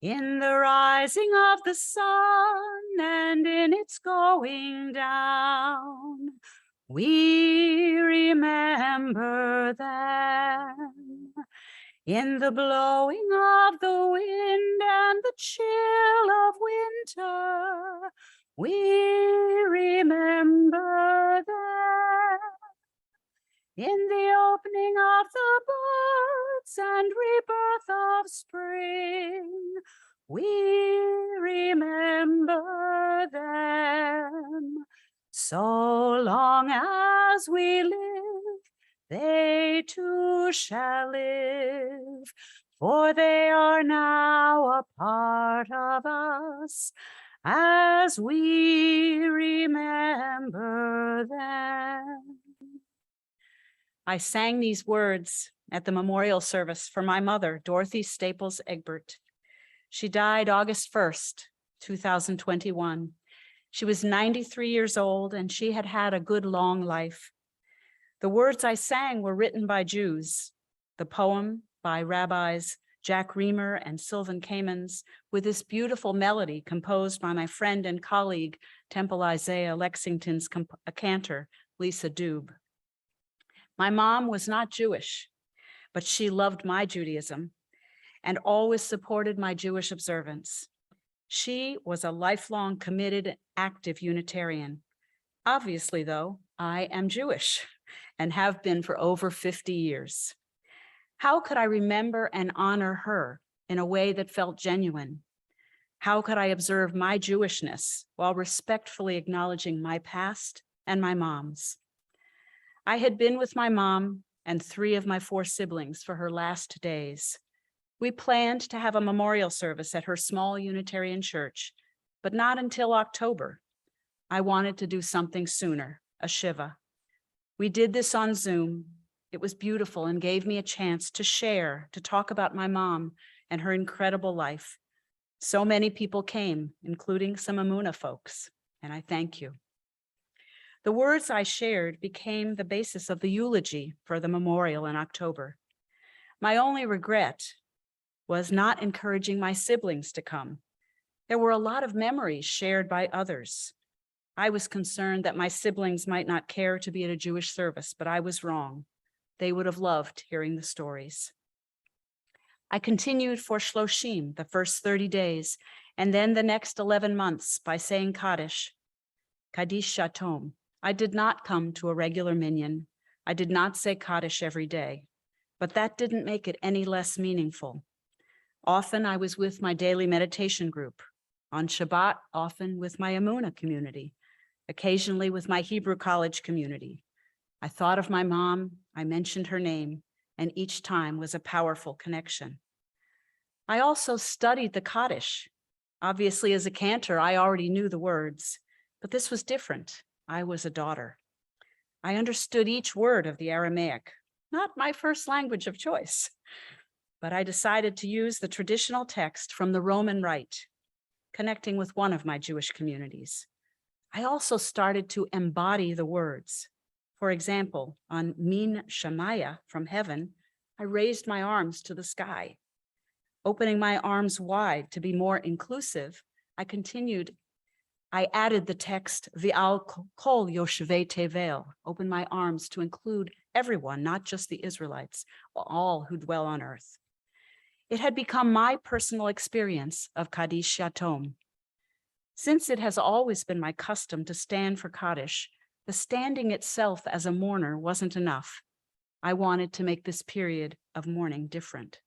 In the rising of the sun and in its going down, we remember them. In the blowing of the wind and the chill of winter, we remember them. In the opening of the buds and rebirth of spring, we remember them. So long as we live, they too shall live, for they are now a part of us as we remember them. I sang these words at the memorial service for my mother, Dorothy Staples Egbert. She died August 1st, 2021. She was 93 years old and she had had a good long life. The words I sang were written by Jews, the poem by rabbis Jack Reamer and Sylvan Kamens, with this beautiful melody composed by my friend and colleague, Temple Isaiah Lexington's Cantor, Lisa Dube. My mom was not Jewish, but she loved my Judaism and always supported my Jewish observance. She was a lifelong committed, active Unitarian. Obviously, though, I am Jewish and have been for over 50 years. How could I remember and honor her in a way that felt genuine? How could I observe my Jewishness while respectfully acknowledging my past and my mom's? I had been with my mom and 3 of my 4 siblings for her last days. We planned to have a memorial service at her small Unitarian church, but not until October. I wanted to do something sooner, a Shiva. We did this on Zoom. It was beautiful and gave me a chance to share, to talk about my mom and her incredible life. So many people came, including some Amuna folks, and I thank you. The words I shared became the basis of the eulogy for the memorial in October. My only regret was not encouraging my siblings to come. There were a lot of memories shared by others. I was concerned that my siblings might not care to be at a Jewish service, but I was wrong. They would have loved hearing the stories. I continued for Shloshim, the first 30 days, and then the next 11 months by saying Kaddish Shatom. I did not come to a regular minyan. I did not say Kaddish every day, but that didn't make it any less meaningful. Often I was with my daily meditation group. On Shabbat, often with my Amuna community, occasionally with my Hebrew college community. I thought of my mom, I mentioned her name, and each time was a powerful connection. I also studied the Kaddish. Obviously, as a cantor, I already knew the words, but this was different. I was a daughter. I understood each word of the Aramaic, not my first language of choice, but I decided to use the traditional text from the Roman Rite, connecting with one of my Jewish communities. I also started to embody the words. For example, on Min Shamaya, from heaven, I raised my arms to the sky. Opening my arms wide to be more inclusive, I added the text, V'al kol yoshevei tevel, open my arms to include everyone, not just the Israelites, all who dwell on earth. It had become my personal experience of Kaddish Yatom. Since it has always been my custom to stand for Kaddish, the standing itself as a mourner wasn't enough. I wanted to make this period of mourning different.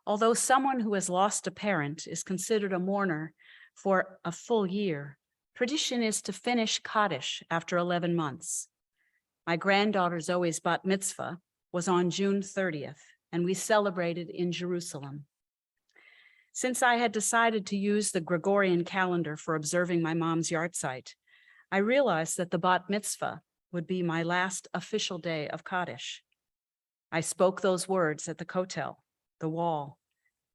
Although someone who has lost a parent is considered a mourner for a full year, tradition is to finish Kaddish after 11 months. My granddaughter Zoe's bat mitzvah was on June 30th, and we celebrated in Jerusalem. Since I had decided to use the Gregorian calendar for observing my mom's yahrzeit, I realized that the bat mitzvah would be my last official day of Kaddish. I spoke those words at the kotel, the wall.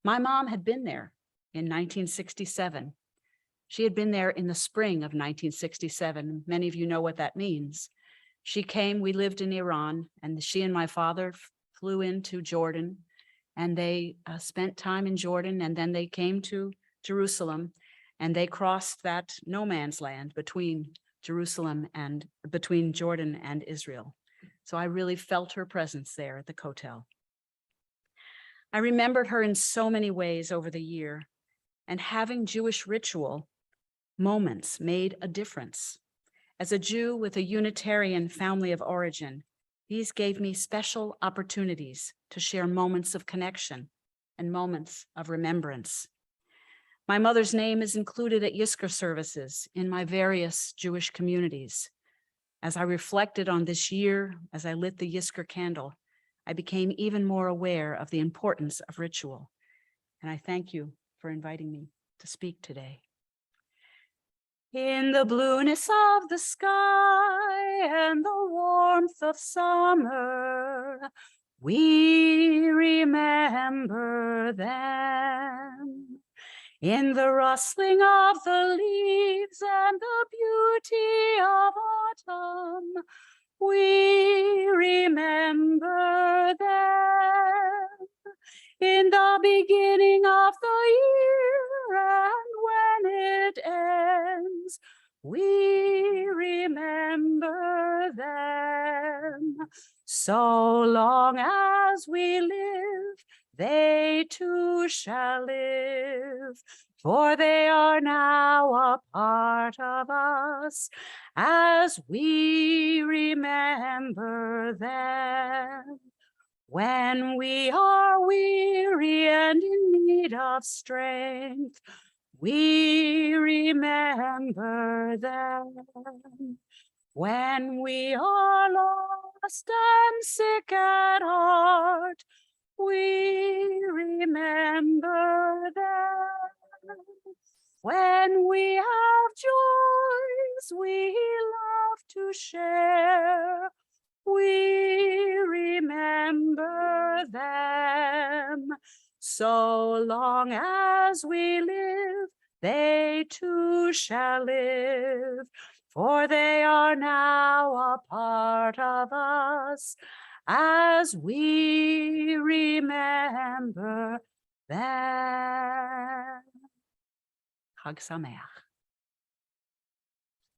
My mom had been there in 1967. She had been there in the spring of 1967. Many of you know what that means. She came, we lived in Iran, and she and my father flew into Jordan, and they spent time in Jordan, and then they came to Jerusalem, and they crossed that no man's land between Jerusalem and between Jordan and Israel. So I really felt her presence there at the Kotel. I remembered her in so many ways over the year, and having Jewish ritual moments made a difference. As a Jew with a Unitarian family of origin, these gave me special opportunities to share moments of connection and moments of remembrance. My mother's name is included at Yizkor services in my various Jewish communities. As I reflected on this year, as I lit the Yizkor candle, I became even more aware of the importance of ritual. And I thank you for inviting me to speak today. In the blueness of the sky and the warmth of summer, we remember them. In the rustling of the leaves and the beauty of autumn, we remember them. In the beginning of the year and when it ends, we remember them. So long as we live, they too shall live, for they are now a part of us as we remember them. When we are weary and in need of strength, we remember them. When we are lost and sick at heart, we remember them. When we have joys we love to share, we remember them. So long as we live, they too shall live, for they are now a part of us as we remember them. Chag Sameach.